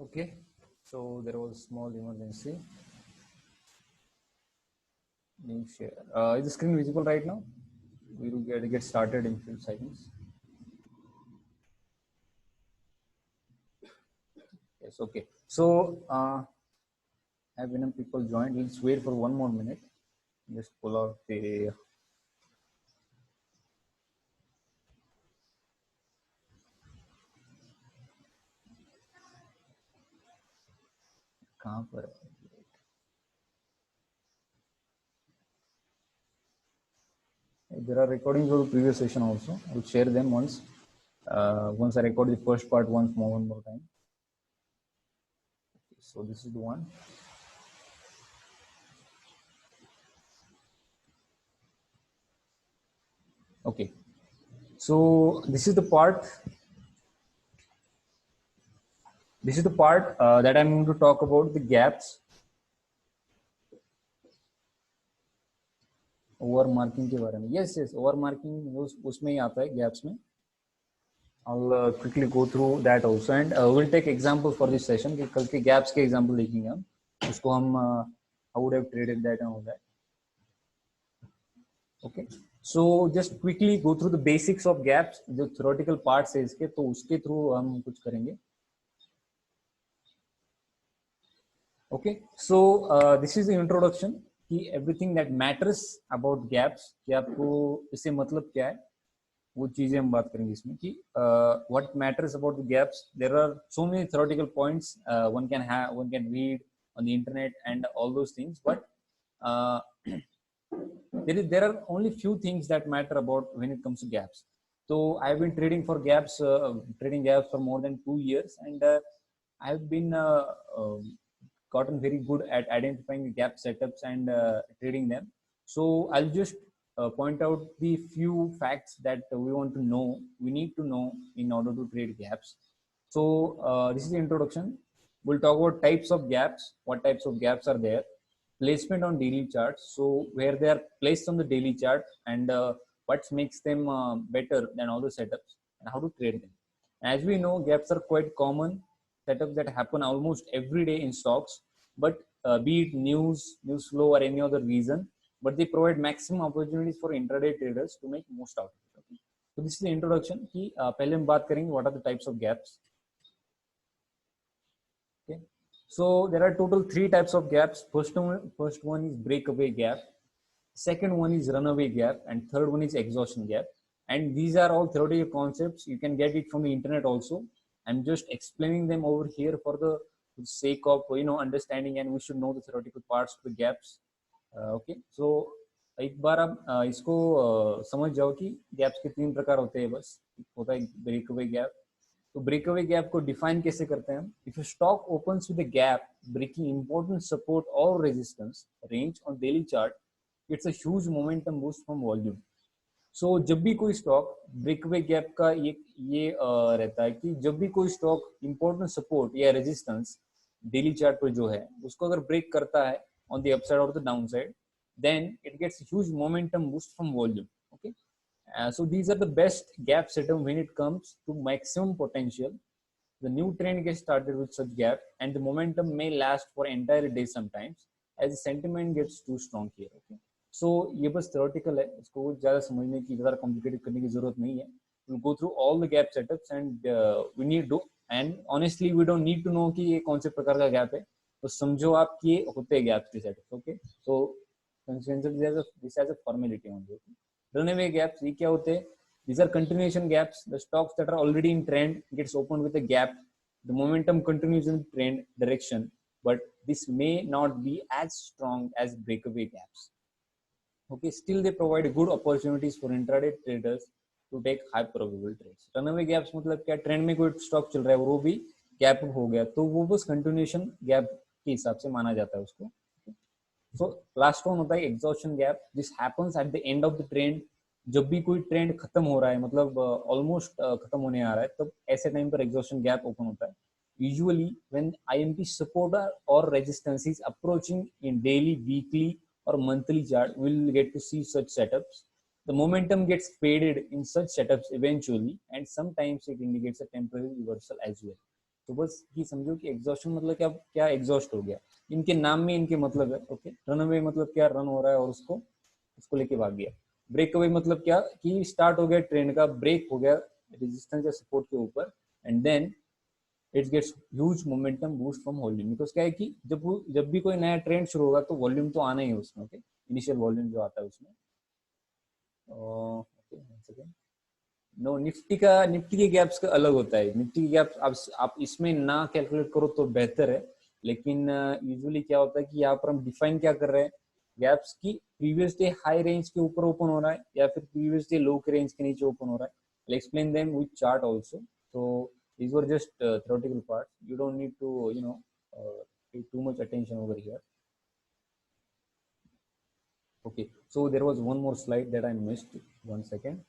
Okay, so there was small emergency. New share. Is the screen visible right now? We will get started in few seconds. Yes, okay. So, have enough people joined. Let's wait for 1 more minute. Just pull out the. कहाँ पर है? There are recordings of the previous session also. I'll share them once. Once I record the first part one more time. So this is the one. Okay. So this is the part. This is the part that I'm going to talk about the gaps. Over marking के बारे में. Yes yes, over marking उसमें ही आता है, gaps में. I'll quickly go through that also, and we'll take example for this session कि कल के gaps के example देखेंगे हम. उसको हम how would have traded that and all that. Okay, so just quickly go through the basics of gaps. जो theoretical parts है इसके, तो उसके through हम कुछ करेंगे. Okay, so this is the introduction कि everything that matters about gaps, कि आपको इससे मतलब क्या है, वो चीजें हम बात करेंगे इसमें कि what matters about the gaps. There are so many theoretical points one can read on the internet and all those things, but there are only few things that matter about when it comes to gaps. So I've been trading gaps for more than 2 years, and I've been gotten very good at identifying the gap setups and trading them. So I'll just point out the few facts that we need to know in order to trade gaps. So this is the introduction. We'll talk about types of gaps, what types of gaps are there, placement on daily charts, so where they are placed on the daily chart, and what makes them better than other setups, and how to trade them. As we know, gaps are quite common setups that happen almost every day in stocks, but be it news flow, or any other reason, but they provide maximum opportunities for intraday traders to make most out of it. Okay? So this is the introduction. कि पहले हम बात करेंगे what are the types of gaps. Okay, so there are total 3 types of gaps. First one is breakaway gap, second one is runaway gap, and third one is exhaustion gap. And these are all theoretical concepts. You can get it from the internet also. I'm just explaining them over here for the sake of understanding, and we should know the theoretical parts of the gaps. Okay, so एक बार आप इसको समझ जाओ कि gaps के 3 प्रकार होते हैं. बस होता है ब्रेकअवे गैप. तो ब्रेकअवे गैप को डिफाइन कैसे करते हैं हम? If you stock opens with a gap breaking important support और resistance range on daily chart, it's a huge momentum boost from volume. So जब भी कोई स्टॉक ब्रेकअवे गैप का ये रहता है कि जब भी कोई स्टॉक इंपॉर्टेंट सपोर्ट या रेजिस्टेंस डेली चार्ट पर जो है उसको अगर ब्रेक करता है on the upside or the downside, then it gets a huge momentum boost from volume. Okay, so these are the best gap setup when it comes to maximum potential. The new trend gets started with such gap, and the momentum may last for entire day sometimes as the sentiment gets too strong here. Okay, so ये बस theoretical है, इसको ज़्यादा समझने की, ज़्यादा complicated करने की जरूरत नहीं है. We'll go through all the gap setups, and we need to, and honestly we don't need to know कि ये कौन से प्रकार का gap है. तो समझो आप कि ये होते गैप्स के setup. Okay, so consider this as a formality only. Runaway gaps ये क्या होते हैं? These are continuation gaps. The stocks that are already in trend gets opened with a gap. The momentum continues in trend direction, but this may not be as strong as breakaway gaps. Okay, still they provide good opportunities for intraday traders to take high probable trades. Runaway gaps मतलब क्या? Trend में कोई stock चल रहा है, वो भी gap हो गया, तो वो बस कंटिन्यूएशन गैप के हिसाब से माना जाता है उसको. सो लास्ट वन होता है exhaustion gap. This happens at the end of the trend. जब भी कोई ट्रेंड खत्म हो रहा है, मतलब ऑलमोस्ट खत्म होने आ रहा है, तब ऐसे टाइम पर एग्जॉस्शन गैप ओपन होता है. यूजुअली व्हेन आईएमपी सपोर्ट और resistance is approaching in daily, weekly or monthly chart, we'll get to see such setups. The momentum gets faded in such setups eventually, and sometimes it indicates a temporary reversal as well. तो बस ये समझो कि exhaustion मतलब क्या, क्या exhaust हो गया, इनके नाम में इनके मतलब है। ओके, रन अवे मतलब क्या, रन हो रहा है और उसको उसको लेके भाग गया। ब्रेक अवे मतलब क्या कि स्टार्ट हो गया ट्रेंड का, ब्रेक हो गया रेजिस्टेंस या सपोर्ट के ऊपर, and then it gets huge momentum boost from volume. Because क्या है कि जब भी कोई नया ट्रेंड शुरू होगा तो वॉल्यूम तो आना ही है उसमें। ओके, इनिशियल वॉल्यूम जो आता है उसमें। ओके, नो, निफ्टी के गैप्स का अलग होता है। निफ्टी के गैप्स आप इसमें ना कैलकुलेट करो तो बेहतर है, लेकिन यूजुअली क्या होता है कि यहाँ पर हम डिफाइन क्या कर रहे हैं, गैप्स की प्रीवियस डे हाई रेंज के ऊपर ओपन हो रहा है या फिर प्रीवियस डे लो के रेंज के नीचे ओपन हो रहा है। I explain them with chart also. तो these were just theoretical parts. You don't need to pay too much attention over here. Okay, so there was one more slide that I missed. One second.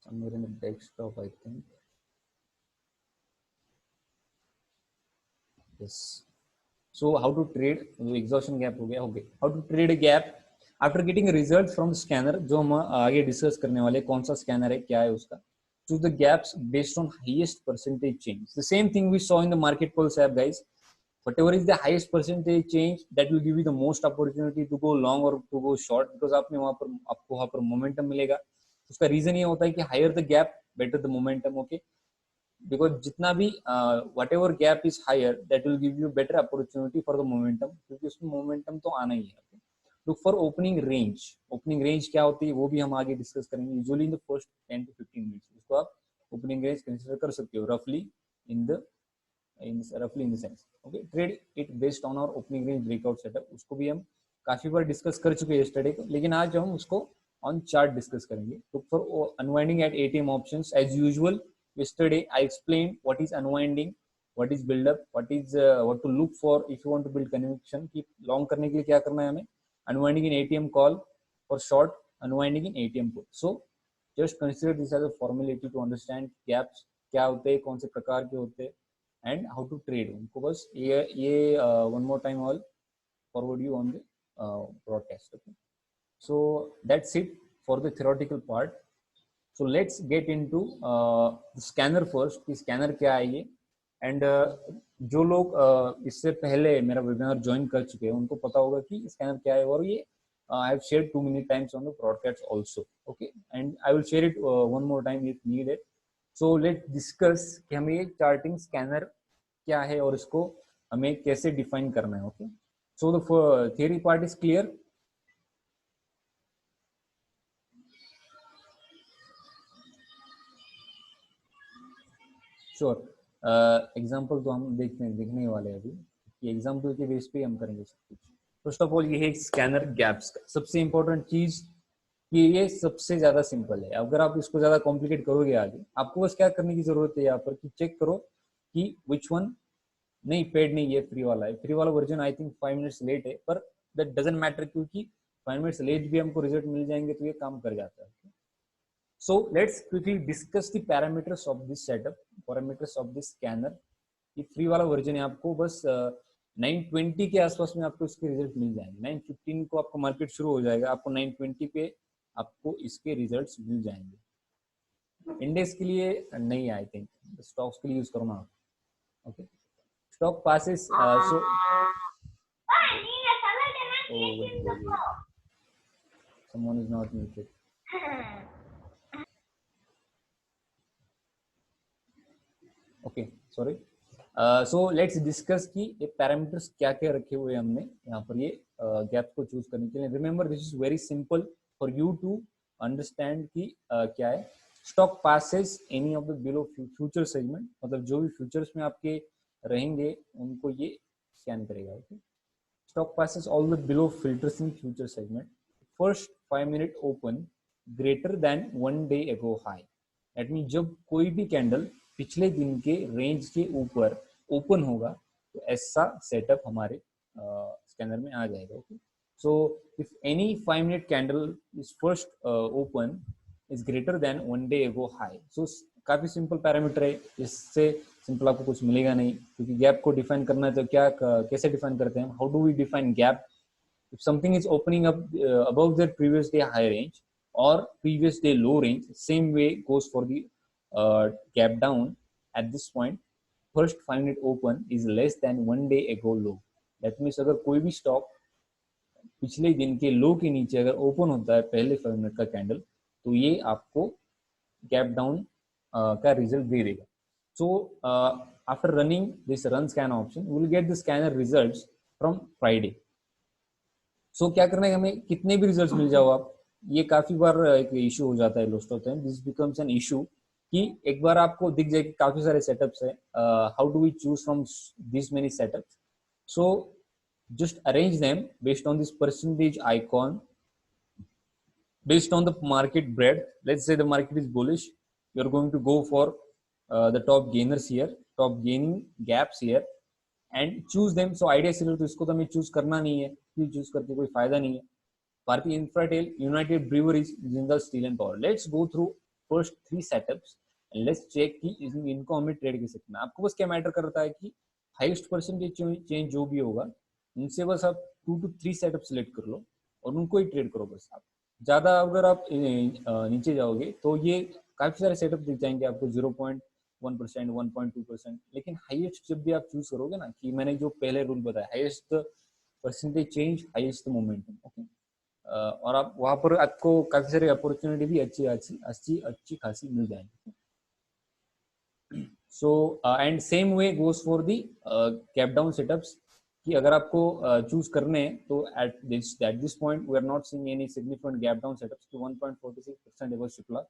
Somewhere in the desktop, I think. Yes. So how to trade, exhaustion gap हो गया. Okay, how to trade a gap after getting a result from the scanner, जो हम आगे discuss करने वाले, कौन सा scanner है, क्या है उसका. Choose the gaps based on highest percentage change. The same thing we saw in the market pulse app, guys. Whatever is the highest percentage change, that will give you the most opportunity to go long or to go short, because आपने आपको वहाँ पर momentum मिलेगा. उसका reason ये होता है कि higher the gap, better the momentum. Okay, because जितना भी whatever gap is higher, that will give you better opportunity for the momentum, क्योंकि उसमें momentum तो आना ही है. Okay? Look for opening range. Opening range क्या होती है वो भी हम आगे डिस्कस करेंगे. Usually in the first 10 to 15 minutes उसको आप opening range consider कर सकते हो, roughly in the sense. Okay, trade it based on our opening range breakout setup. उसको भी हम काफी बार डिस्कस कर चुके हैं yesterday को, लेकिन आज हम उसको on chart डिस्कस करेंगे. Look for unwinding at ATM options as usual. Yesterday I explained what is unwinding, what is build up, what to look for if you want to build conviction. कि long करने के लिए क्या करना है हमें. Unwinding in ATM call for short, unwinding in ATM put. So just consider this as a formality to understand gaps क्या होते हैं, कौन से प्रकार के होते हैं, and how to trade उनको. बस ये one more time I'll forward you on the broadcast. Okay, so that's it for the theoretical part. So let's get into the scanner first कि scanner क्या है ये. and जो लोग इससे पहले मेरा वेबिनार ज्वाइन कर चुके हैं उनको पता होगा कि स्कैनर क्या है, और ये I have shared too many times on the broadcast also. Okay, and I will share it one more time if needed. So let's discuss कि हमें ये चार्टिंग स्कैनर क्या है और इसको हमें कैसे डिफाइन करना है. Okay, so the theory part is clear. Sure. Example तो हम देखने वाले हैं अभी, ये एग्जांपल के बेस पे हम करेंगे सब कुछ. फर्स्ट ऑफ ऑल ये है स्कैनर गैप्स का सबसे इंपॉर्टेंट चीज कि ये सबसे ज्यादा सिंपल है. अगर आप इसको ज्यादा कॉम्प्लिकेट करोगे आगे, आपको बस क्या करने की जरूरत है यहाँ पर कि चेक करो कि विच वन, नहीं पेड नहीं, ये फ्री वाला है. फ्री वाला version I think 5 minutes late है, पर दैट डजंट मैटर क्योंकि 5 मिनट्स लेट भी हमको रिजल्ट मिल जाएंगे तो ये काम कर जाता है. So let's quickly discuss the parameters of this setup, parameters of this scanner. ये फ्री वाला वर्जन है, आपको बस 920 के आसपास में आपको इसके रिजल्ट मिल जाएंगे. 915 को आपको मार्केट शुरू हो जाएगा, आपको 920 पे आपको इसके रिजल्ट्स मिल जाएंगे. इंडेक्स के लिए नहीं, आई थिंक स्टॉक्स के लिए यूज करो ना. Okay, stock passes. So someone is not muted. Okay, sorry. So let's discuss कि ये पैरामीटर्स क्या क्या रखे हुए हैं हमने यहाँ पर ये गैप को चूज करने के लिए. Remember this is very simple for you to understand कि क्या है. Stock passes any of the below future segment, मतलब जो भी फ्यूचर्स में आपके रहेंगे उनको ये स्कैन करेगा. Okay, stock passes all the below filters in future segment. First 5 minute open greater than 1 day एगो हाई. दैट मीन जब कोई भी कैंडल पिछले दिन के रेंज के ऊपर ओपन होगा तो ऐसा सेटअप हमारे स्कैनर में आ जाएगा. Okay, so if any 5 minute candle is first open is greater than 1 day एगो हाई. सो काफी सिंपल पैरामीटर है, इससे सिंपल आपको कुछ मिलेगा नहीं, क्योंकि गैप को डिफाइन करना है तो क्या कैसे डिफाइन करते हैं, how do we define gap. If something is opening up above the previous day high range or previous day low range, same way goes for the gap down. at this point first find it open is less than 1 day ago low. That means अगर कोई भी stock पिछले दिन के लो के नीचे अगर open होता है पहले 5 मिनट का कैंडल, तो ये आपको गैप डाउन का रिजल्ट दे देगा. So after running this run scan option will get the scanner results from Friday. So क्या करना है, हमें कितने भी रिजल्ट्स मिल जाओ आप, ये काफी बार एक इशू हो जाता है lost of time. This becomes an issue कि एक बार आपको दिख जाए कि काफी सारे सेटअप्स है, how do we choose from this many setups. So just arrange them based on this percentage icon, based on the market breadth. Let's say the market is bullish, you're going to go for the top gainers here, top gaining gaps here, and choose them. So idea सिर्फ तो इसको तो हमें choose करना नहीं है, ये choose करके कोई फायदा नहीं है. Bharti infratel, United Breweries, Jindal Steel and Power. Let's go through first 3 setups and let's check कि इनको हमें ट्रेड कैसे करना है. आपको बस क्या मैटर करता है कि हाईएस्ट परसेंटेज चेंज जो भी होगा उनसे बस आप 2 to 3 सेटअप सिलेक्ट कर लो और उनको ही ट्रेड करो बस. आप ज्यादा अगर आप नीचे जाओगे तो ये काफी सारे सेटअप दिख जाएंगे आपको 0.1%, 1.2%. लेकिन हाईएस्ट जब भी आप चूज करोगे ना, कि मैंने जो पहले रूल बताया, highest percentage change, highest momentum, okay, और आप वहां पर आपको काफी सारी अपॉर्चुनिटी भी अच्छी खासी मिल जाएंगी. So and same way goes for the gap down setups, कि अगर आपको चूज करने हैं तो at this point we are not seeing any significant gap down setups. तो 1.46% एबव शुक्ला,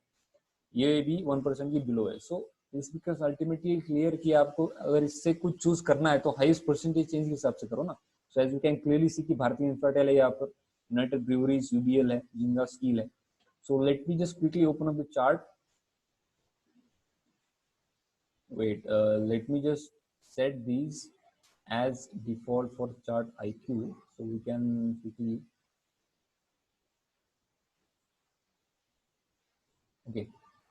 ये भी 1% की बिलो है. So this becomes ultimately clear कि आपको अगर इससे कुछ चूज करना है तो हाईएस्ट परसेंटेज चेंज के हिसाब से करो ना. So as you can clearly see कि भारतीय इंफ्राटेल है यहाँ पर, यूनाइटेड ब्रूवरीज, यूबीएल है, जिंदल स्टील है. So let me just quickly open up the chart. Wait, let me just set these as default for chart IQ, so we can quickly. Okay,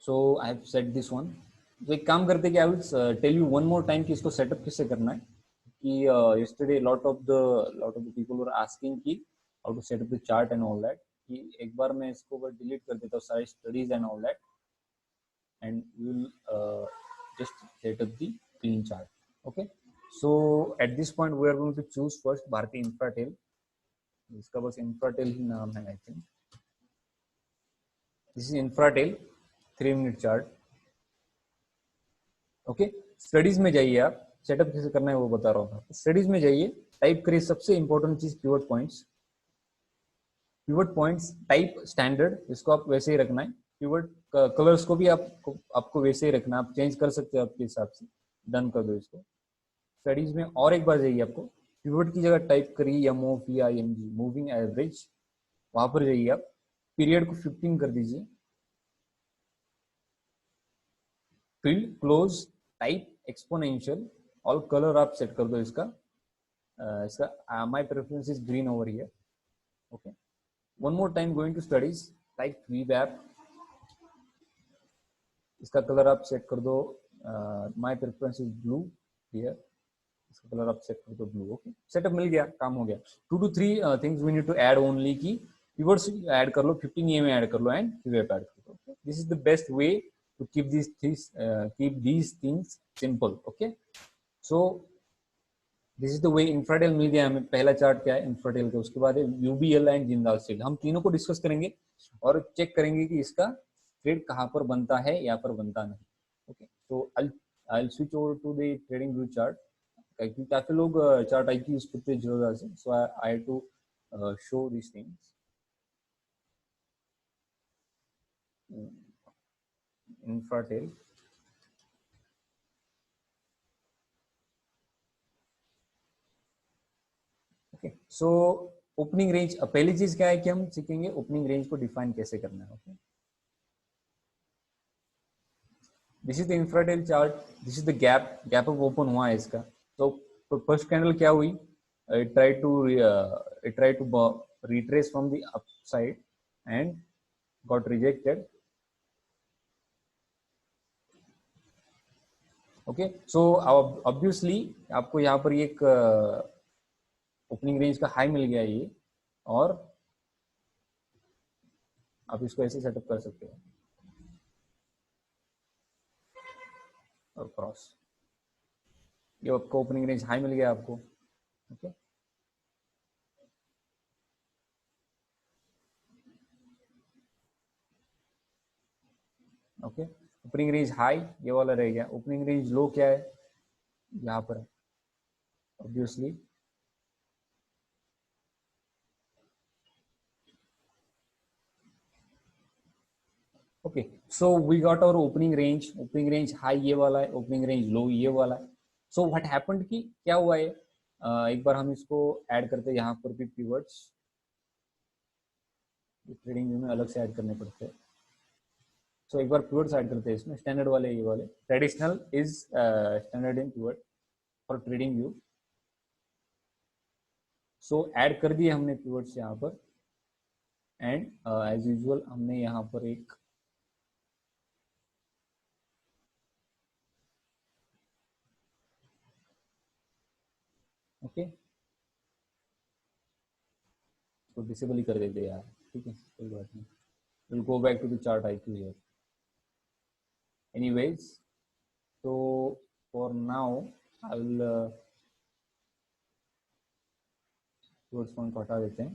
so I have set this one. So एक काम करते कि I will tell you one more time कि इसको setup किससे करना है. कि yesterday lot of the people were asking कि how to set up the chart and all that. कि एक बार मैं इसको बस delete कर देता हूँ सारे studies and all that, and we will just set up the clean chart. Okay, so at this point we are going to choose first Bharti Infratel. इसका बस Infratel ही नाम है, I think. This is Infratel 3-minute chart. Okay, studies में जाइए, आप setup कैसे करना है वो बता रहा हूँ. स्टडीज में जाइए, टाइप करिए सबसे इंपॉर्टेंट चीज pivot points. Pivot points type standard, इसको आप वैसे ही रखना है. पिवट कलर्स को भी आपको वैसे ही रखना, आप चेंज कर सकते हो आपके हिसाब से. डन कर दो इसको. स्टडीज में और एक बार जाइए, आपको पिवट की जगह टाइप करिए MOVING, मूविंग एवरेज. वहां पर जाइए आप, पीरियड को 15 कर दीजिए. Fill close, type exponential, all colour आप सेट कर दो इसका. My preference is green over here. Okay, one more time going to studies, type VWAP, इसका कलर आप सेट कर दो. My preference is blue here, इसका कलर आप सेट कर दो ब्लू. ओके, सेटअप मिल गया, काम हो गया. 2 to 3 things we need to add only, की कीवर्ड्स ऐड कर लो, 15 EM ऐड कर लो एंड VWAP ऐड कर लो. This is the best way to keep these things simple. Okay, so this is the way. Infratel मिल गया हमें. पहला chart क्या है Infratel का, उसके बाद है UBL एंड जिंदाल स्टील. हम तीनों को डिस्कस करेंगे और चेक करेंगे कि इसका ट्रेड कहाँ पर बनता है, यहाँ पर बनता नहीं. ओके, तो I'll switch over to the trading view chart. क्योंकि काफी लोग चार्ट IQ यूज करते हैं जोरदार से, so I had to show these things. Infratel. Okay, so opening range, पहली चीज क्या है कि हम सीखेंगे ओपनिंग रेंज को डिफाइन कैसे करना है. Okay, this is the Infratel chart. This is the gap up open हुआ है इसका. तो फर्स्ट कैंडल क्या हुई, it try to retrace from the upside and got rejected. Okay, so obviously आपको यहाँ पर एक ओपनिंग रेंज का हाई मिल गया ये, और आप इसको ऐसे सेटअप कर सकते हो. और क्रॉस, ये आपको ओपनिंग रेंज हाई मिल गया आपको। Okay, okay, opening range high ये वाला रह गया। ओपनिंग रेंज लो क्या है, यहाँ पर है obviously. Okay, so we got our opening range. Opening range high ये वाला है, ओपनिंग रेंज लो ये वाला है। सो व्हाट हैपेंड कि क्या हुआ है, एक बार हम इसको ऐड करते हैं यहाँ पर भी कीवर्ड्स, ट्रेडिंग व्यू में अलग से ऐड करने पड़ते हैं। सो एक बार कीवर्ड्स ऐड करते हैं इसमें, स्टैंडर्ड वाले ये वाले, traditional is standard in keyword for trading view. So add कर दिए हमने कीवर्ड्स यहाँ पर, एंड एज यूजुअल हमने यहाँ पर एक ओके, तो डिसेबल ही कर देते यार, ठीक है कोई बात नहीं। Will go back to the chart IQ here anyways. so for now I will towards point को हटा देते हैं,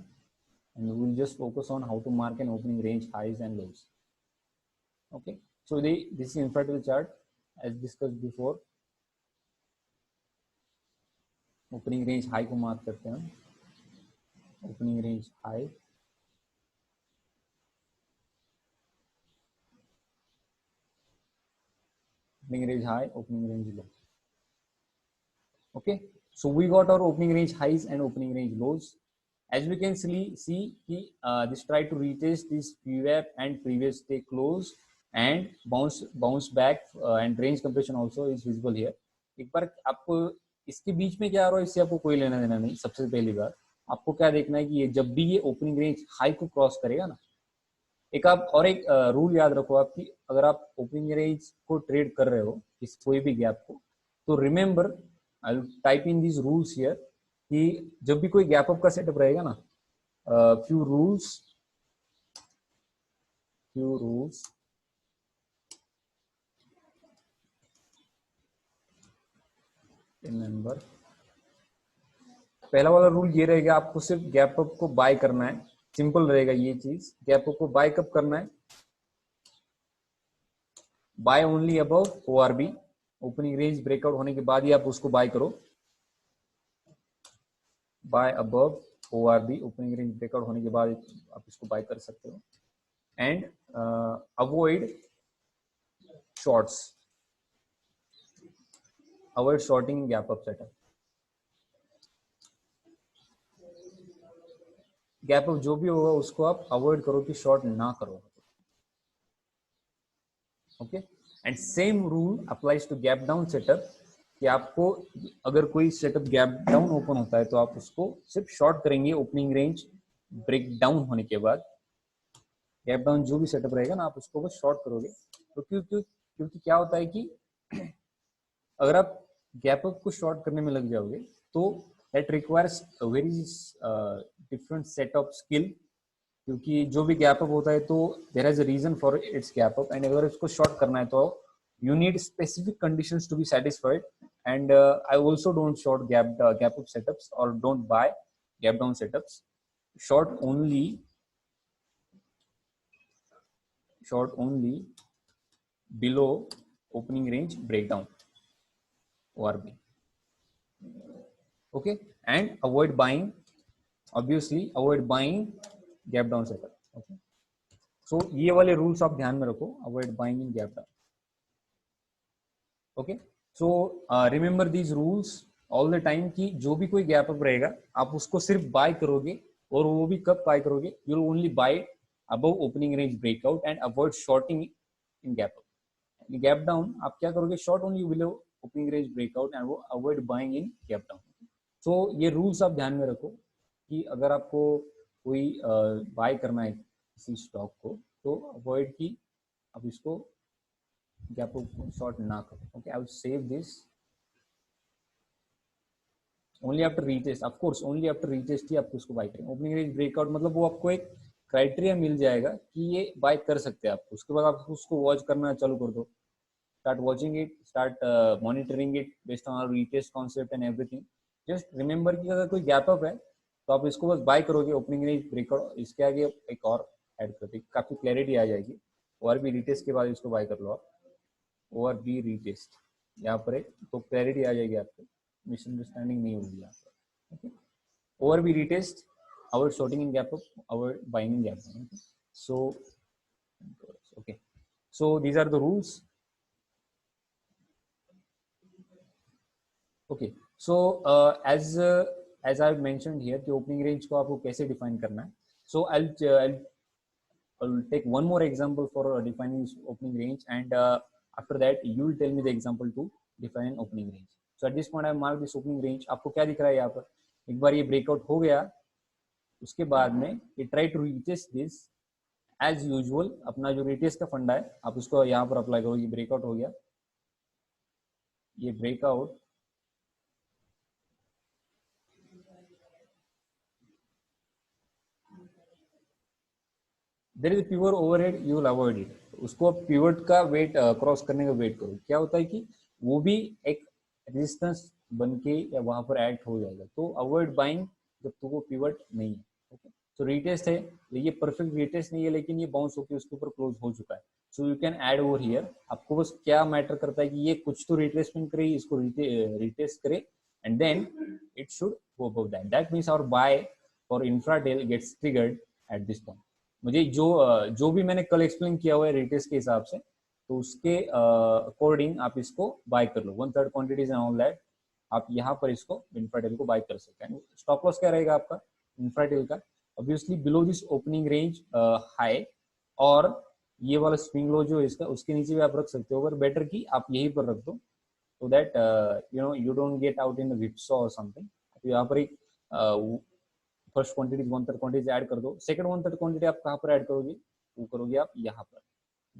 and we will just focus on how to mark an opening range highs and lows. Okay, so this is infrared chart as discussed before. Opening range high को mark करते हैं हम, opening range high, opening range high, opening range low. Okay, so we got our opening range highs and opening range lows. As we can see this try to retest this VWAP and previous day close and bounce back and range compression also is visible here. एक बार आपको इसके बीच में क्या आ रहा है इससे आपको कोई लेना देना नहीं। सबसे पहली बार आपको क्या देखना है कि ये जब भी ये ओपनिंग रेंज हाई को क्रॉस करेगा ना, एक आप और एक रूल याद रखो आपकी, अगर आप ओपनिंग रेंज को ट्रेड कर रहे हो इस कोई भी गैप को, तो remember I will type in this rules here कि जब भी कोई गैप अप का सेटअप रहेगा ना, फ्यू रूल्स रिमेंबर। पहला वाला रूल ये रहेगा, आपको सिर्फ गैप अप को बाय करना है, सिंपल रहेगा ये चीज। गैप अप को बाय कब करना है, buy only above ORB, opening range breakout होने के बाद ही आप उसको बाय करो। Buy above ORB, opening range breakout होने के बाद आप इसको बाय कर सकते हो। And avoid shorts, avoid shorting gap up setup. Gap up जो भी होगा उसको आप अवॉइड करो कि शॉर्ट ना करो। Okay, and same rule applies to gap down setup, कि आपको अगर कोई सेटअप गैप डाउन ओपन होता है तो आप उसको सिर्फ शॉर्ट करेंगे ओपनिंग रेंज ब्रेक डाउन होने के बाद। गैप डाउन जो भी सेटअप रहेगा ना, आप उसको बस शॉर्ट करोगे। तो क्योंकि क्या होता है कि अगर आप गैप अप को शॉर्ट करने में लग जाओगे तो that requires a very different set of skill, क्योंकि जो भी गैप अप होता है तो there is a reason for its gap up, एंड अगर इसको शॉर्ट करना है तो you need specific conditions to be satisfied. And I also don't short gap up setups or don't buy gap down setups. Short only below opening range breakdown ORB. Okay, and avoid buying, obviously avoid buying gap down setup. Okay, so ये वाले rules आप ध्यान में रखो, avoid buying in gap down. Okay, so remember these rules all the time कि जो भी कोई गैप अप रहेगा आप उसको सिर्फ बाय करोगे, और वो भी कब बाय करोगे, you will only buy above opening range breakout and avoid shorting in gap up. Gap down आप क्या करोगे, short only below opening range breakout and वो avoid buying in gap down. So ये रूल्स आप ध्यान में रखो कि अगर आपको कोई बाय करना है किसी स्टॉक को तो अवॉइड की आप इसको गैप अप शॉर्ट ना करो। Okay, I will save this only after retest, of course only after retest ही आपको उसको बाय करेंगे। ओपनिंग रेंज ब्रेकआउट मतलब वो आपको एक क्राइटेरिया मिल जाएगा कि ये बाय कर सकते हैं आप, उसके बाद आप उसको वॉच करना चालू कर दो। start watching it, start monitoring it based on our retest concept and everything. Just remember कि अगर कोई gap up है तो आप इसको बस बाय करोगे, ओपनिंग रेंज ब्रेकआउट, इसके आगे एक और ऐड करते काफी क्लैरिटी आ जाएगी। और भी रिटेस्ट के बाद इसको बाय कर लो आप, और भी रिटेस्ट यहाँ पर एक तो क्लैरिटी आ जाएगी आपको, मिसअंडरस्टैंडिंग नहीं होगी यहाँ पर। ओके, और भी retest, avoid shorting in gap up, avoid buying in gap down. Okay? So these are the rules. Okay, so as I've mentioned here कि opening range को आपको कैसे define करना है. So I'll take one more example for defining opening range, and after that you will tell me the example to define an opening range. So at this point I have marked this opening range. आपको क्या दिख रहा है यहाँ पर? एक बार ये breakout हो गया, उसके बाद में ये try to retest this as usual. अपना जो रिटेस्ट का फंडा है आप उसको यहाँ पर अप्लाई करो। ये ब्रेकआउट हो गया, ये breakout there is pivot overhead, you will avoid it. उसको पिवट का वेट क्रॉस करने का वेट करो। क्या होता है कि वो भी एक रेजिस्टेंस बन के या वहां पर एक्ट हो जाएगा, तो अवॉइड बाइंग जब तक वो पिवट नहीं है। ओके, तो रिटेस्ट है, ये परफेक्ट रिटेस्ट नहीं है लेकिन ये बाउंस होकर उसके ऊपर क्लोज हो चुका है। So you can add over here. आपको बस क्या मैटर करता है कि ये कुछ तो रिट्रेसमेंट करे, इसको रिटेस्ट करे, and then it should go above that. That means our buy for Infratel gets triggered at this point. मुझे जो भी मैंने कल एक्सप्लेन किया हुआ है रिटेस्ट के हिसाब से, तो उसके अकॉर्डिंग आप इसको बाय कर लो। 1/3 क्वांटिटीज एंड ऑल दैट, आप यहाँ पर इसको इंफ्राटेल को बाय कर सकते हैं। स्टॉप लॉस क्या रहेगा आपका इंफ्राटेल का? Obviously below this opening range high, और ये वाला स्विंग लो जो इसका, उसके नीचे भी आप रख सकते हो, अगर बेटर की आप यहीं पर रख दो, so that you don't get out in the whipsaw or something. तो यहाँ पर एक फर्स्ट क्वांटिटी 1/3 क्वांटिटी ऐड कर दो। सेकंड 1/3 क्वांटिटी आप कहाँ पर ऐड करोगे? वो करोगे आप यहाँ पर,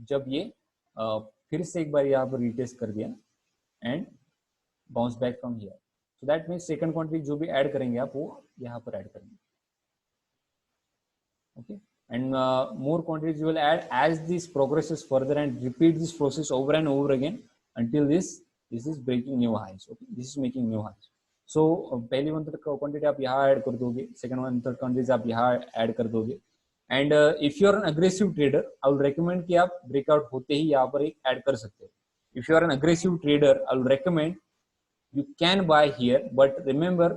जब ये फिर से एक बार यहाँ पर रिटेस्ट कर दिया and bounce back from here. So that means second quantity जो भी ऐड करेंगे आप, वो यहाँ पर ऐड करेंगे। Okay, and more quantities you will add as this progresses further, and repeat this process over and over again until this is breaking new highs. Okay, this is making new highs. So पहली 1/3 quantity आप यहाँ add कर दोगे, second 1/3 quantities आप यहाँ add कर दोगे, and if you are an aggressive trader I will recommend कि आप ब्रेकआउट होते ही यहाँ पर एक ऐड कर सकते हो। If you are an aggressive trader I will recommend you can buy here, but remember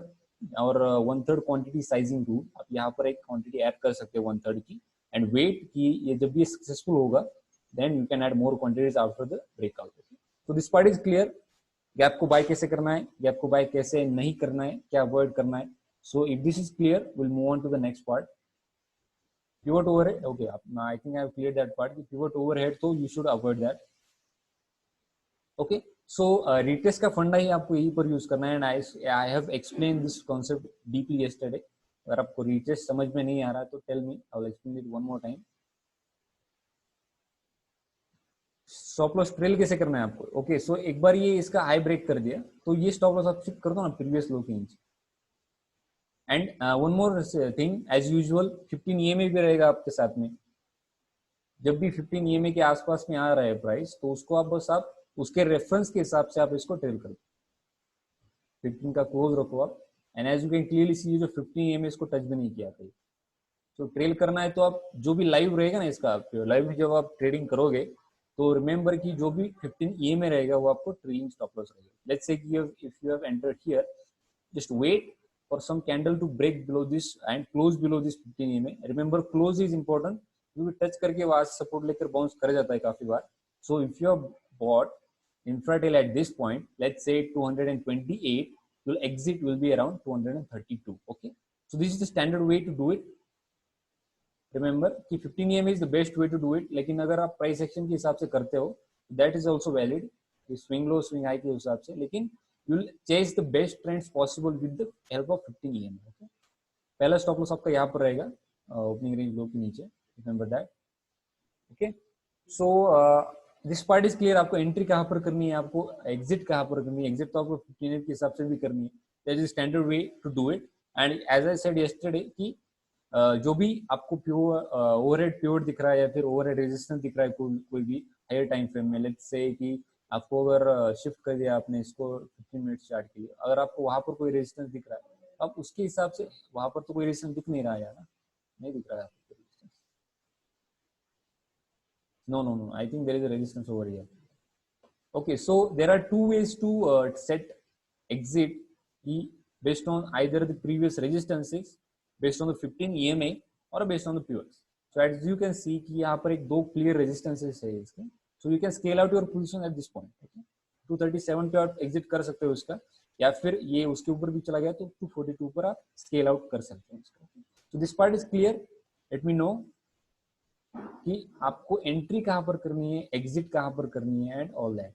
our 1/3 quantity sizing rule, आप यहाँ पर एक क्वांटिटी ऐड कर सकते हो 1/3 की, एंड वेट कि ये जब ये सक्सेसफुल होगा then you can add more quantities after the breakout. तो this part is clear. Gap को बाय कैसे करना है, गैप को बाय कैसे नहीं करना है, क्या अवॉइड करना है। So if this is clear will move on to the next part, pivot overhead. Okay, I think I have clear that part कि पिवट ओवरहेड तो you should avoid that. Okay, so retest का फंडा ही आपको यहीं पर use करना है, and I have explain this concept deeply yesterday. अगर आपको रिटेस्ट समझ में नहीं आ रहा तो tell me, I will explain it one more time. Stop loss trail कैसे करना है आपको? ओके, सो एक बार ये इसका हाई ब्रेक कर दिया तो ये स्टॉप लॉस आप शिफ्ट कर दो ना प्रीवियस लो के नीचे। And one more thing, as usual 15 EMA भी रहेगा आपके साथ में। जब भी 15 EMA के आसपास में आ रहा है प्राइस, तो उसको आप बस आप उसके रेफरेंस के हिसाब से आप इसको ट्रेल करो। 15 का क्लोज रखो आप, and as you can clearly see जो 15 EMA इसको टच भी नहीं किया कहीं। तो ट्रेल करना है तो आप जो भी लाइव रहेगा ना इसका, लाइव में जब आप ट्रेडिंग करोगे तो रिमेंबर कि जो भी 15 EMA रहेगा वो आपको ट्रेलिंग स्टॉप लॉस रहेगा। लेट्स से कि if you have entered here, just wait for some candle to break below this and close below this 15 EMA। Remember close is important, क्योंकि टच करके वहां से सपोर्ट लेकर बाउंस कर जाता है काफी बार। So if you have bought infratel at this point, let's say 228, your exit will be around 232. Okay, so this is the standard way to do it. Remember कि 15 EMA is the best way to do it, लेकिन अगर आप price action के हिसाब से करते हो that is also valid, swing low swing high के हिसाब से, लेकिन you will chase the best trends possible with the help of 15 EMA. Okay, पहला स्टॉप लॉस आपका यहाँ पर रहेगा ओपनिंग रेंज लो के नीचे, remember that. Okay, so this part is clear. आपको एंट्री कहाँ पर करनी है, आपको एग्जिट कहाँ पर करनी है। एग्जिट तो आपको 15 के हिसाब से भी करनी है, that is standard way to do it. And as I said yesterday कि जो भी आपको प्योर ओवरहेड पिवट दिख रहा है या फिर ओवरहेड रेजिस्टेंस दिख रहा है कोई भी हायर टाइम फ्रेम में, लेट्स से कि आपको अगर शिफ्ट कर दिया आपने इसको 15 मिनट चार्ट के लिए, अगर आपको वहां पर कोई रेजिस्टेंस दिख रहा है, अब उसके हिसाब से वहां पर तो कोई रेजिस्टेंस दिख नहीं रहा है ना, नहीं दिख रहा है आपको resistance. No no no, I think there is a resistance over here. Okay, so there are two ways to set exit key based on either the previous resistances, based on the 15 EMA or based on the pivots. So as you can see कि यहाँ पर एक दो clear resistances है इसके, so you can scale out your position at this point. Okay? 237 पे आप exit कर सकते हो इसका, या फिर ये उसके ऊपर भी चला गया तो 242 पर आप scale out कर सकते हो इसका. So this part is clear. Let me know कि आपको एंट्री कहाँ पर करनी है, एग्जिट कहाँ पर करनी है एंड ऑल दैट.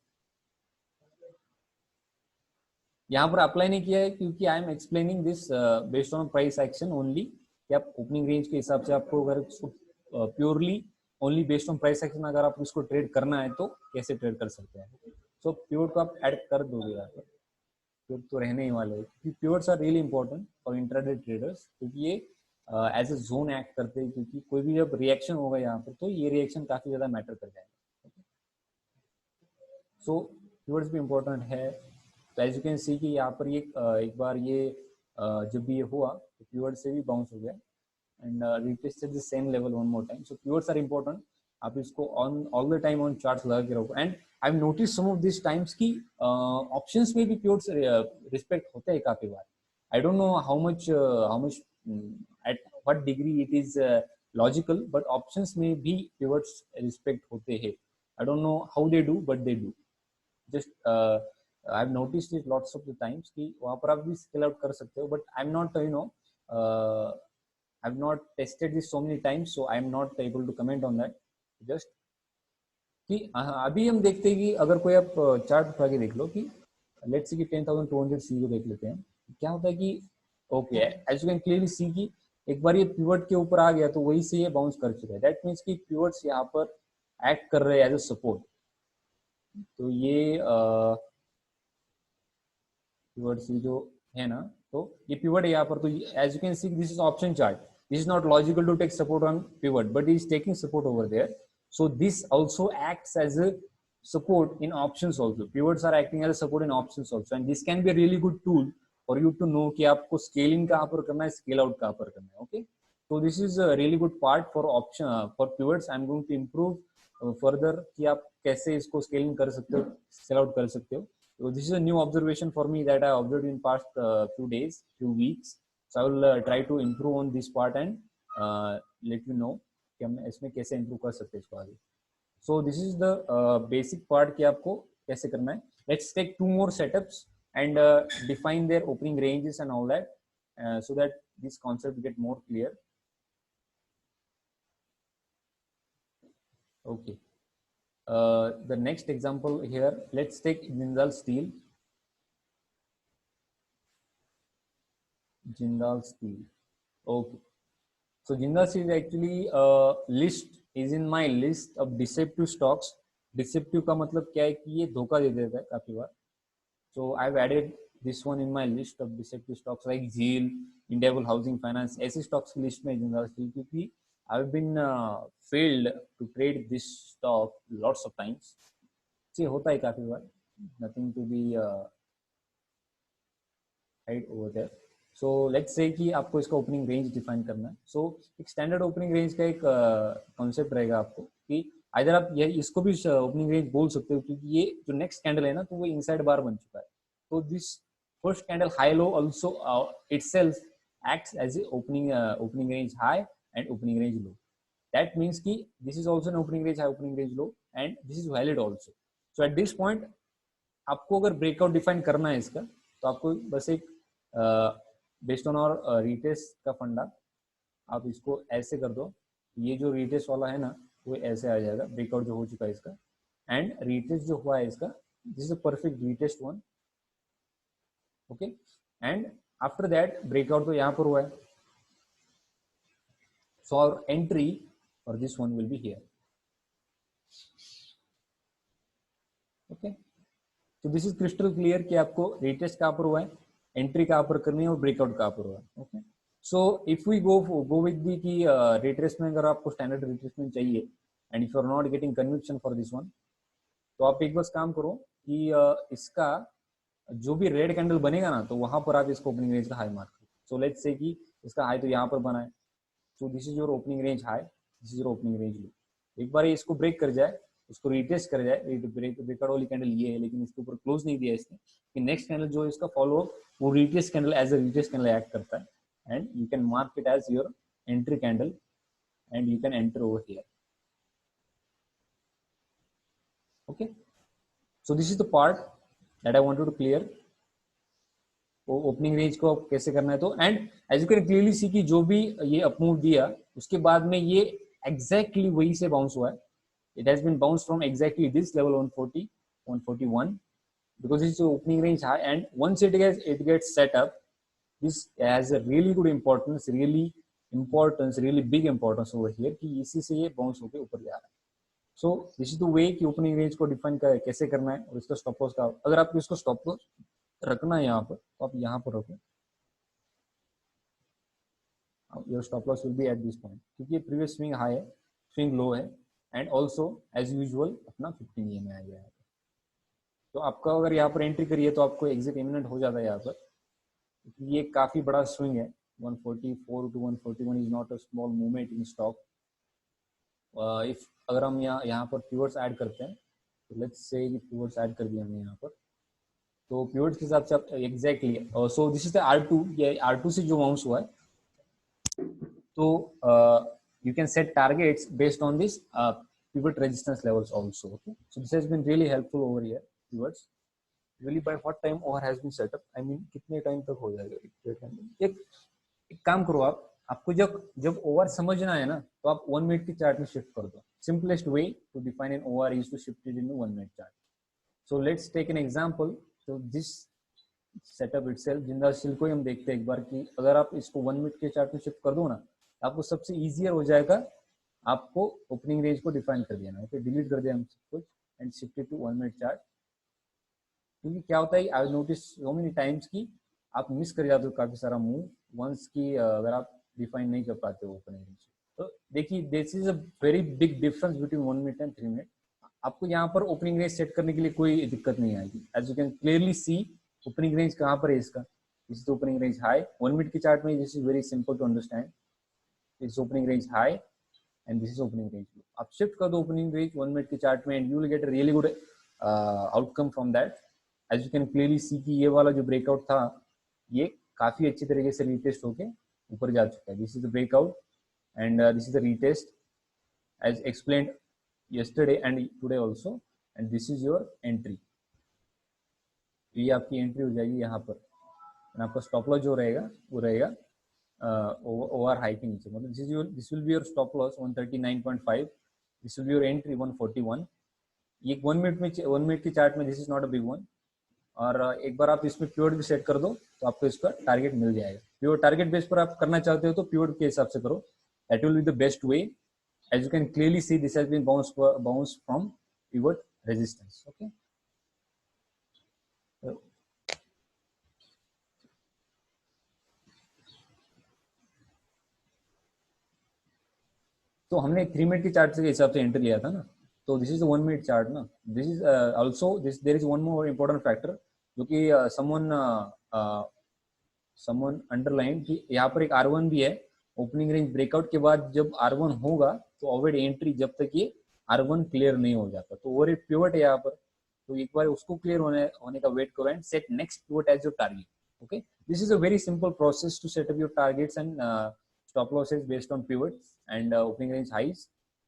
यहाँ पर अप्लाई नहीं किया है क्योंकि I am explaining this based on price action only, कि आप ओपनिंग रेंज के हिसाब से आपको अगर purely only based on price action अगर आप उसको ट्रेड करना है तो कैसे ट्रेड कर सकते हैं. सो पिवट को आप ऐड कर दोगे यहाँ पर, पिवट तो रहने ही वाले हैं क्योंकि pivots are really important for intraday traders, क्योंकि ये एज ए जोन एक्ट करते हैं, क्योंकि कोई भी जब रिएक्शन होगा यहाँ पर तो ये रिएक्शन काफी ज्यादा मैटर कर जाएगा. सो पिवट्स भी इंपॉर्टेंट है. तो एज यू कैन सी कि यहाँ पर ये एक बार ये जब भी ये हुआ तो पिवट से भी बाउंस हो गया and retested the same level one more time. So pivots are important, आप इसको on all the time on charts लगा के रखो. And I have notice some of this times की ऑप्शंस में भी पिवट्स रिस्पेक्ट होते हैं काफी बार. I don't know how much at what degree it is logical, but options में भी पिवट्स रिस्पेक्ट होते हैं. I don't know how they do but they do. Just I have noticed it lots of the times कि वहां पर आप भी scale out कर सकते हो, but I am not you know I have not tested this so many times, so I am not able to comment on that. Just कि अभी हम देखते हैं कि अगर कोई आप चार्ट उठा के देख लो कि लेट्स सी कि 10,200 सी को देख लेते हैं, क्या होता है कि okay as you can clearly see कि एक बार ये पिवट के ऊपर आ गया तो वही से ये बाउंस कर चुका है. दैट मीन्स कि पिवट्स यहाँ पर एक्ट कर रहे हैं एज अ सपोर्ट. तो ये पिवट सी जो है ना, तो ये पिवट है यहाँ पर. तो as you can see this is option chart. This is not logical to take support on pivot, but is taking support over there. So this also acts as a support in options also. Pivots are acting as a support in options also, and this can be a really good tool for you to know कि आपको scaling कहाँ पर करना है, scale out कहाँ पर करना है. Okay, so this is a really good part for option for pivots. I'm going to improve further कि आप कैसे इसको scaling कर सकते हो, scale out कर सकते हो. So this is a new observation for me that I observed in past few days, few weeks. So I will try to improve on this part and let you know कि हम इसमें कैसे improve कर सकते हैं इसको आगे. So this is the basic part कि आपको कैसे करना है. Let's take two more setups and define their opening ranges and all that so that this concept get more clear. Okay, the next example here, let's take Jindal Steel. Jindal Steel. Okay. So Jindal Steel is actually list is in my list of deceptive stocks. Deceptive का मतलब क्या है कि ये धोखा दे देता है काफी बार. So I've added this one in my list of deceptive stocks like Zeal, Endeavor Housing Finance. ऐसे stocks की list में Jindal Steel, क्योंकि I've been failed to trade this stock lots of times. ये होता है काफी बार. Nothing to be hide over there. So let's say कि आपको इसका ओपनिंग रेंज डिफाइन करना है. सो एक स्टैंडर्ड ओपनिंग रेंज का एक कॉन्सेप्ट रहेगा आपको कि इधर आप ये इसको भी ओपनिंग रेंज बोल सकते हो, क्योंकि ये जो नेक्स्ट कैंडल है ना तो वो इनसाइड बार बन चुका है. तो this first candle high low also itself acts as a opening range high and opening range low. That means कि this is also an opening range high, opening range low, and this is valid also. So at this point आपको अगर breakout define करना है इसका, तो आपको बस एक बेस्ड ऑन और रिटेस्ट का फंडा आप इसको ऐसे कर दो. ये जो रिटेस्ट वाला है ना वो ऐसे आ जाएगा, ब्रेकआउट जो हो चुका है इसका, एंड रिटेस्ट जो हुआ है इसका, this is a perfect retest one. Okay, and after that breakout तो यहाँ पर हुआ है. सो आवर एंट्री और this one will be here. Okay, तो दिस इज क्रिस्टल क्लियर कि आपको रिटेस्ट कहाँ पर हुआ है, एंट्री कहाँ पर करनी है और ब्रेकआउट कहाँ पर हुआ है. Okay, so if we go with the कि रिट्रेसमेंट, अगर आपको स्टैंडर्ड रिट्रेसमेंट चाहिए and if you are not getting conviction for this one, तो आप एक बस काम करो कि इसका जो भी रेड कैंडल बनेगा ना, तो वहां पर आप इसको ओपनिंग रेंज का हाई मार्क करो. सो लेट्स से कि इसका हाई तो यहाँ पर बना है. So this is your opening range high, this is your opening range low. एक बार ये इसको ब्रेक कर जाए, उसको रिटेस्ट कर जाए, ब्रेकआउट वाली कैंडल ये है लेकिन इसके ऊपर क्लोज नहीं दिया इसने, कि नेक्स्ट कैंडल जो इसका फॉलो अप वो retest candle as a retest candle act करता है, and you can mark it as your entry candle and you can enter over here. Okay, so this is the part that I wanted to clear. Opening range को कैसे करना है. तो and as you can clearly see कि जो भी ये up move दिया उसके बाद में ये एग्जैक्टली वही से बाउंस हुआ है. It has been bounce from exactly this level 140 141 because this is opening range high, and once it gets set up, this has a really good importance, really big importance over here कि इसी से ये bounce होके ऊपर जा रहा है. So this is the way कि ओपनिंग रेंज को डिफाइन कैसे करना है और इसका स्टॉप लॉस का. अगर आपको इसको स्टॉप लॉस रखना है यहाँ पर तो आप यहाँ पर रखो. Your stop loss will be eight this point, क्योंकि प्रीवियस स्विंग हाई है, स्विंग लो है, एंड ऑल्सो एज यूजुअल अपना 15 EMA आ गया है. तो आपका अगर यहाँ पर एंट्री करिए तो आपको एग्जिट इमिनेंट हो जाता है यहाँ पर. ये काफी बड़ा स्विंग है. 144 to 141 is not a small movement in stock. If अगर हम यहाँ पर पिवट्स ऐड करते हैं, तो लेट्स से कि पिवट्स ऐड कर दिए हमने यहाँ पर, तो पिवट्स के हिसाब से आप exactly, so this is the R2. ये R2 से जो बाउंस हुआ है, तो you can set targets based on this pivot resistance levels also. Okay, so this has been really helpful over here. Pivots really by what time over has been set up, I mean कितने time तक हो जाएगा. एक काम करो आपको जब over समझना है ना, तो आप 1 मिनट की चार्ट में शिफ्ट कर दो. Simplest way to define an over is to shift it into 1 minute chart. So let's take an example. तो दिस सेटअप इटसेल्फ, जिंदा स्टील को हम देखते हैं एक बार कि अगर आप इसको 1 मिनट के चार्ट में शिफ्ट कर दो ना, आपको सबसे इजियर हो जाएगा आपको ओपनिंग रेंज को डिफाइन कर दिया ना. ओके, डिलीट कर दिया हम सब कुछ and shift it to 1 minute chart. क्योंकि क्या होता है, I notice so many times कि आप मिस कर जाते हो काफी सारा मूव वंस की अगर आप डिफाइन नहीं कर पाते हो ओपनिंग रेंज. तो देखिए, this is a very big difference between 1 minute and 3 minute. आपको यहाँ पर ओपनिंग रेंज सेट करने के लिए कोई दिक्कत नहीं आएगी. As you can clearly see opening range कहाँ पर है इसका. This is opening range high. 1 minute की चार्ट में this is very simple to understand. This opening range high and this is opening range low. आप शिफ्ट कर दो opening range 1 minute की चार्ट में, and you will get a really good outcome from that. As you can clearly see कि ये वाला जो breakout था, ये काफी अच्छी तरीके से रीटेस्ट होके ऊपर जा चुका है. This is the breakout and this is the retest as explained yesterday and today also, and this is your entry. ये आपकी एंट्री हो जाएगी यहाँ पर, and आपका स्टॉप लॉस जो रहेगा वो रहेगा ओवर हाई के नीचे. मतलब this will be your stop loss 139.5. This will be your entry 141. ये 1 मिनट में 1 मिनट की चार्ट में this is not a big one. और एक बार आप इसमें पिवट भी सेट कर दो तो आपको इसका टारगेट मिल जाएगा. पिवट टारगेट बेस पर आप करना चाहते हो तो पिवट के हिसाब से करो. That will be the best way. As you can clearly see, this has been bounced from pivot resistance. Okay. तो हमने 3 मिनट की चार्ट के हिसाब से एंट्री लिया था ना, तो दिस इज 1 मिनट चार्ट ना. This is also this there is one more important factor जो कि समवन अंडरलाइन कि यहाँ पर एक R1 भी है. ओपनिंग रेंज ब्रेकआउट के बाद जब R1 होगा तो अवॉइड एंट्री जब तक ये R1 क्लियर नहीं हो जाता. तो ओवर एक पिवट है यहाँ पर, तो एक बार उसको क्लियर होने का वेट करो and set next pivot as your target. Okay, this is a very simple process to set up your targets and stop losses based on pivots and opening range highs.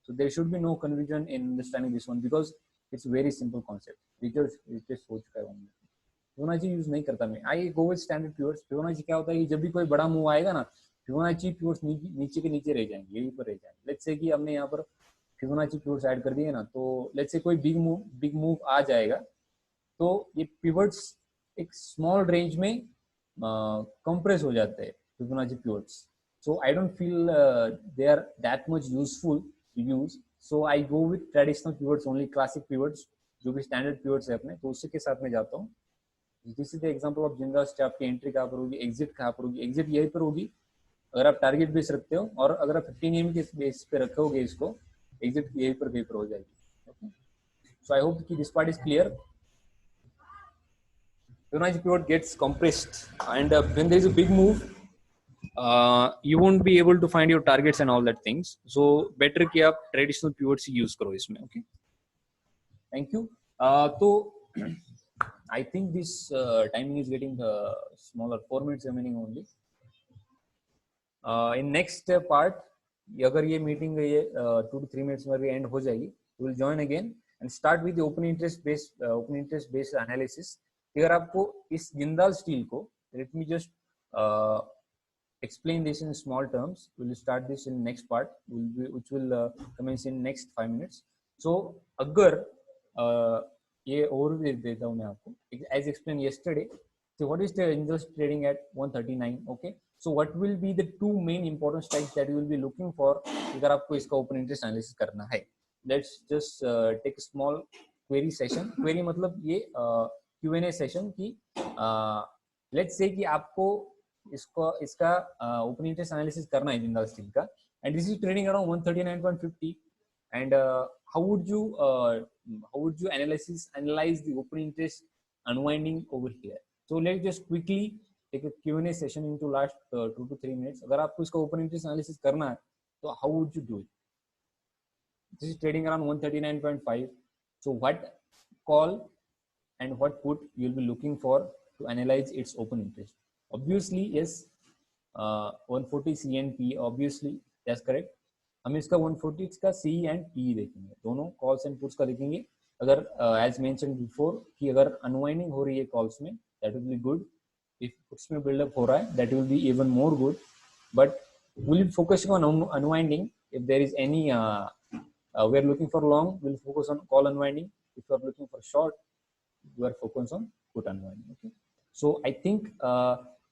So there should be no confusion in understanding this one because it's very simple concept. Just सोच का है. Fibonacci use नहीं करता मैं. I go with standard pivots. Fibonacci क्या होता है कि जब भी कोई बड़ा मूव आएगा ना, फिबोनाची पिवट्स नीचे के नीचे रह जाएंगे, यहीं पर रह जाएंगे. लेट्स से कि हमने यहाँ पर फिबोनाची पिवट्स ऐड कर दिए ना, तो लेट्स से कोई बिग मूव आ जाएगा तो ये पिवट्स एक स्मॉल रेंज में कंप्रेस हो जाते हैं Fibonacci pivots. So I don't feel they are that much useful to use. So I go with traditional pivots only, classic pivots जो भी standard pivots है अपने, तो उसी के साथ में जाता हूँ. This is the example of जिंदा से आपकी एंट्री कहाँ पर होगी, एग्जिट कहाँ पर होगी. एग्जिट यहीं पर होगी अगर आप टारगेट बेस रखते हो, और अगर आप 15 EMA के बेस पे रखोगे इसको, एग्जिट यहीं पर कहीं पर हो जाएगी. Okay? So I hope this part is clear. Fibonacci pivot gets compressed, and when there is a big move, you won't be able to find your targets and all that things. So better कि आप traditional pivots ही use करो इसमें. Okay. Thank you. So I think this timing is getting smaller. 4 minutes remaining only. In next part, अगर ये meeting ये 2 to 3 minutes में भी end हो जाएगी, we will join again and start with the open interest based analysis. अगर आपको इस जिंदाल स्टील को, let me just explain this in small terms. We will start this in next part, which will commence in next 5 minutes. So अगर ये overview देता हूँ मैं आपको, as explained yesterday. So what is the interest trading at 139? Okay. So what will be the two main important strikes that you will be looking for अगर आपको इसका open interest analysis करना है? Let's just take a small query session. Query मतलब ये Q&A session की let's say कि आपको इसका open interest analysis करना है जिंदाल स्टील का, and this is trading around 139.50, and how would you analyze the open interest unwinding over here? So let's just quickly take a Q&A session into last 2 to 3 minutes. अगर आपको इसका open interest analysis करना है, तो how would you do it? This is trading around 139.5. So what call and what put you'll be looking for to analyze its open interest? Obviously, yes, 140 C and P. Obviously, that's correct. हम इसका 140 का C and P देखेंगे, दोनों calls and puts का देखेंगे. अगर as mentioned before कि अगर unwinding हो रही है calls में, that will be good. If puts में build up हो रहा है, that will be even more good. But we'll be focusing on unwinding. If there is any we are looking for long, we'll focus on call unwinding. If you are looking for short, you are focused on put unwinding. Okay. So I think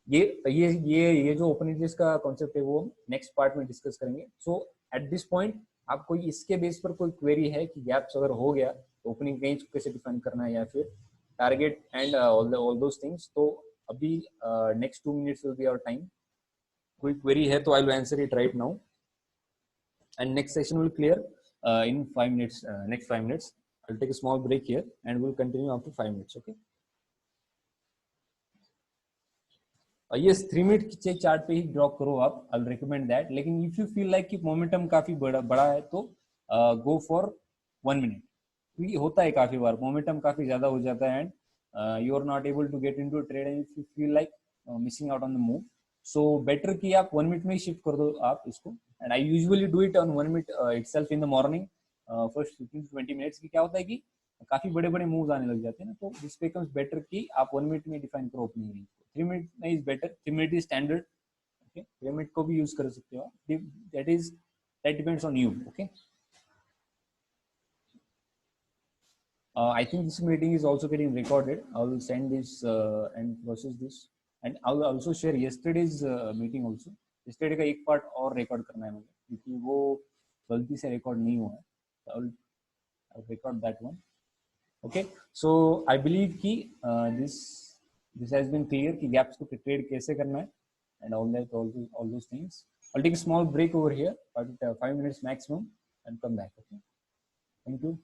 ये जो open interest का concept है वो next part में discuss करेंगे. So at this point आपको इसके base पर कोई query है कि gaps अगर हो गया तो opening range कैसे define करना है या फिर target and all those things. तो अभी next 2 minutes will be our time. कोई query है तो I will answer it right now. And next session will clear in 5 minutes. Next 5 minutes. I'll take a small break here and we'll continue after 5 minutes. Okay. Yes, 3 minute के chart पे ही draw करो आप. I'll recommend that. लेकिन if you feel like कि momentum काफी बड़ा है तो go for 1 minute. क्योंकि होता है काफी बार मोमेंटम काफी ज्यादा हो जाता है and you are not able to get into a trade and if you feel like missing out on the move. So better कि आप 1 minute में ही शिफ्ट कर दो आप इसको. And I usually do it on 1 minute itself in the morning. First 15 to 20 minutes की क्या होता है कि काफी बड़े बड़े मूव्स आने लग जाते हैं ना, तो दिस बिकम्स बेटर कि आप 1 मिनट में डिफाइन करो ओपनिंग रेंज को. 3 मिनट में is better. 3 minute is standard. Okay, 3 minute को भी यूज कर सकते हो आप. That depends on you. Okay, I think this meeting is also getting recorded. I will send this and process this, and I will also share yesterday's meeting also. Yesterday का एक part और record करना है मुझे क्योंकि वो गलती से रिकॉर्ड नहीं हुआ है. I'll record that one. Okay, so I believe कि this has been clear कि gaps को trade कैसे करना है and all those things. I'll take a small break over here, but 5 minutes maximum and come back. Okay, thank you.